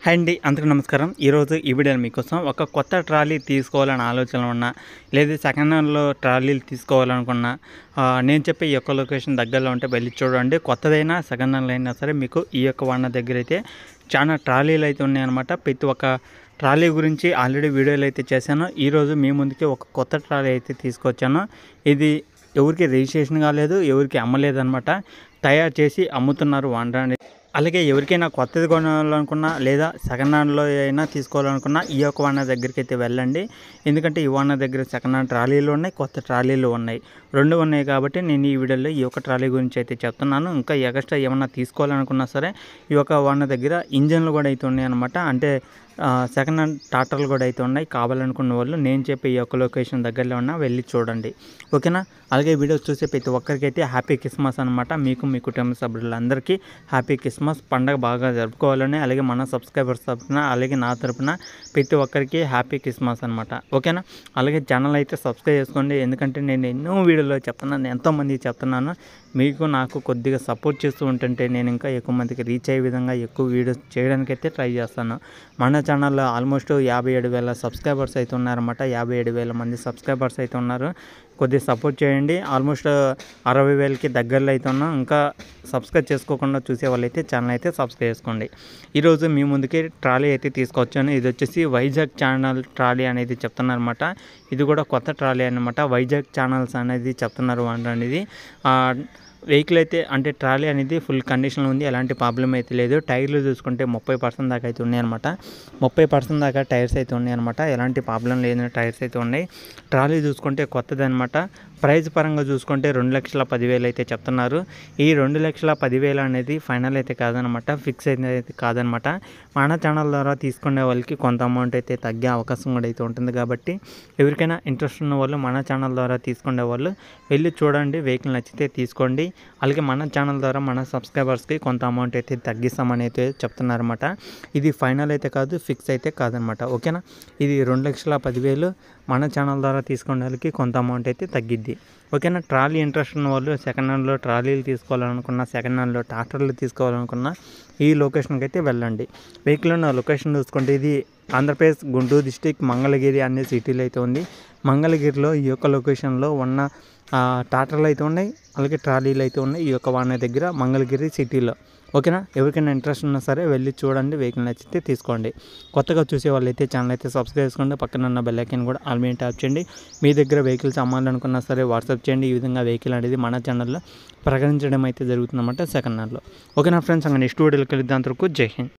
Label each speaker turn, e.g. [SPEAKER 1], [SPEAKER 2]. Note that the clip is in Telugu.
[SPEAKER 1] హాయ్ అండి, అందరికీ నమస్కారం. ఈరోజు ఈ వీడియోలో మీకోసం ఒక కొత్త ట్రాలీ తీసుకోవాలని ఆలోచన ఉన్నా, లేదా సెకండ్ హ్యాండ్లో ట్రాలీలు తీసుకోవాలనుకున్నా, నేను చెప్పే ఈ యొక్క లొకేషన్ దగ్గరలో ఉంటే వెళ్ళి చూడండి. కొత్తదైనా సెకండ్ హ్యాండ్లో అయినా సరే మీకు ఈ యొక్క వాహన దగ్గర అయితే చాలా ట్రాలీలు అయితే ఉన్నాయన్నమాట. ప్రతి ఒక్క ట్రాలీ గురించి ఆల్రెడీ వీడియోలు అయితే చేశాను. ఈరోజు మీ ముందుకి ఒక కొత్త ట్రాలీ అయితే తీసుకొచ్చాను. ఇది ఎవరికి రిజిస్ట్రేషన్ కాలేదు, ఎవరికి అమ్మలేదన్నమాట. తయారు చేసి అమ్ముతున్నారు వాహనాన్ని. అలాగే ఎవరికైనా కొత్తది కొనాలనుకున్నా లేదా సెకండ్ హ్యాండ్లో అయినా తీసుకోవాలనుకున్నా ఈ యొక్క వాహన దగ్గరికి అయితే వెళ్ళండి. ఎందుకంటే ఈ వాహన దగ్గర సెకండ్ హ్యాండ్ ట్రాలీలు ఉన్నాయి, కొత్త ట్రాలీలు ఉన్నాయి, రెండు ఉన్నాయి. కాబట్టి నేను ఈ వీడియోలో ఈ యొక్క ట్రాలీ గురించి అయితే చెప్తున్నాను. ఇంకా ఎక్స్ట్రా ఏమన్నా తీసుకోవాలనుకున్నా సరే ఈ యొక్క వాహన దగ్గర ఇంజన్లు కూడా అయితే ఉన్నాయి అన్నమాట. అంటే సెకండ్ హ్యాండ్ టాటర్లు కూడా అయితే ఉన్నాయి. కావాలనుకున్న వాళ్ళు నేను చెప్పే ఈ యొక్క లొకేషన్ దగ్గరలో ఉన్న వెళ్ళి చూడండి, ఓకేనా. అలాగే వీడియో చూసే ప్రతి ఒక్కరికి అయితే హ్యాపీ క్రిస్మస్ అనమాట. మీకు మీ కుటుంబ సభ్యులందరికీ హ్యాపీ క్రిస్మస్ పండగ బాగా జరుపుకోవాలని, అలాగే మన సబ్స్క్రైబర్స్ తరపున అలాగే నా తరపున ప్రతి ఒక్కరికి హ్యాపీ క్రిస్మస్ అనమాట, ఓకేనా. అలాగే ఛానల్ అయితే సబ్స్క్రైబ్ చేసుకోండి. ఎందుకంటే నేను ఎన్నో వీడియోలో చెప్తున్నాను, ఎంతోమందికి చెప్తున్నాను. మీకు నాకు కొద్దిగా సపోర్ట్ చేస్తూ ఉంటుంటే నేను ఇంకా ఎక్కువ మందికి రీచ్ అయ్యే విధంగా ఎక్కువ వీడియోస్ చేయడానికైతే ట్రై చేస్తాను. మన ఛానల్లో ఆల్మోస్ట్ 57,000 సబ్స్క్రైబర్స్ అయితే ఉన్నారన్నమాట. 57,000 మంది సబ్స్క్రైబర్స్ అయితే ఉన్నారు. కొద్దిగా సపోర్ట్ చేయండి. ఆల్మోస్ట్ 60,000కి దగ్గరలో అయితే ఉన్నాం. ఇంకా సబ్స్క్రైబ్ చేసుకోకుండా చూసే వాళ్ళైతే ఛానల్ అయితే సబ్స్క్రైబ్ చేసుకోండి. ఈరోజు మీ ముందుకి ట్రాలీ అయితే తీసుకొచ్చాను. ఇది వచ్చేసి వైజాగ్ ఛానల్ ట్రాలీ అనేది చెప్తున్నారన్నమాట. ఇది కూడా కొత్త ట్రాలీ అనమాట. వైజాగ్ ఛానల్స్ అనేది చెప్తున్నారు అనేది. వెహికల్ అయితే అంటే ట్రాలీ అనేది ఫుల్ కండిషన్లో ఉంది, ఎలాంటి ప్రాబ్లం అయితే లేదు. టైర్లు చూసుకుంటే 30% దాకా అయితే ఉన్నాయన్నమాట. 30% దాకా టైర్స్ అయితే ఉన్నాయన్నమాట. ఎలాంటి ప్రాబ్లం లేని టైర్స్ అయితే ఉన్నాయి. ట్రాలీ చూసుకుంటే కొత్తది అనమాట. ప్రైస్ పరంగా చూసుకుంటే 2,10,000 అయితే చెప్తున్నారు. ఈ 2,10,000 అనేది ఫైనల్ అయితే కాదనమాట, ఫిక్స్ అయితే కాదనమాట. మన ఛానల్ ద్వారా తీసుకునే వాళ్ళకి కొంత అమౌంట్ అయితే తగ్గే అవకాశం కూడా అయితే ఉంటుంది. కాబట్టి ఎవరికైనా ఇంట్రెస్ట్ ఉన్న వాళ్ళు మన ఛానల్ ద్వారా తీసుకునే వాళ్ళు వెళ్ళి చూడండి, వెహికల్ నచ్చితే తీసుకోండి. అలాగే మన ఛానల్ ద్వారా మన సబ్స్క్రైబర్స్కి కొంత అమౌంట్ అయితే తగ్గిస్తామని అయితే చెప్తున్నారన్నమాట. ఇది ఫైనల్ అయితే కాదు, ఫిక్స్ అయితే కాదనమాట, ఓకేనా. ఇది 2,10,000 మన ఛానల్ ద్వారా తీసుకునే వాళ్ళకి కొంత అమౌంట్ అయితే తగ్గిద్ది, ఓకేనా. ట్రాలీ ఇంట్రెస్ట్ ఉన్న వాళ్ళు సెకండ్ హ్యాండ్లో ట్రాలీలు తీసుకోవాలనుకున్నా, సెకండ్ హ్యాండ్లో ట్రాక్టర్లు తీసుకోవాలనుకున్నా ఈ లొకేషన్కి అయితే వెళ్ళండి. వెహికల్ ఉన్న లొకేషన్ చూసుకుంటే ఇది ఆంధ్రప్రదేశ్ గుంటూరు డిస్టిక్ మంగళగిరి అనే సిటీలో అయితే ఉంది. మంగళగిరిలో ఈ యొక్క లొకేషన్లో ఉన్న ట్రాక్టర్లు అయితే ఉన్నాయి, అలాగే ట్రాలీలు అయితే ఉన్నాయి ఈ యొక్క వాహన దగ్గర మంగళగిరి సిటీలో, ఓకేనా. ఎవరికైనా ఇంట్రెస్ట్ ఉన్నా సరే వెళ్ళి చూడండి, వెహికల్ నచ్చితే తీసుకోండి. కొత్తగా చూసే వాళ్ళు అయితే ఛానల్ అయితే సబ్స్క్రైబ్ చేసుకోండి. పక్కన ఉన్న బెల్ ఐకాన్ కూడా ఆల్ మీద ట్యాప్ చేయండి. మీ దగ్గర వెహికల్స్ అమ్మాలనుకున్నా సరే వాట్సాప్ చేయండి. ఈ విధంగా వెహికల్ అనేది మన ఛానల్లో ప్రకటించడం అయితే జరుగుతుందన్నమాట సెకండ్ హ్యాండ్లో, ఓకేనా ఫ్రెండ్స్. నెక్స్ట్ వీడియోకి వెళ్తే అంతవరకు జై హింద్.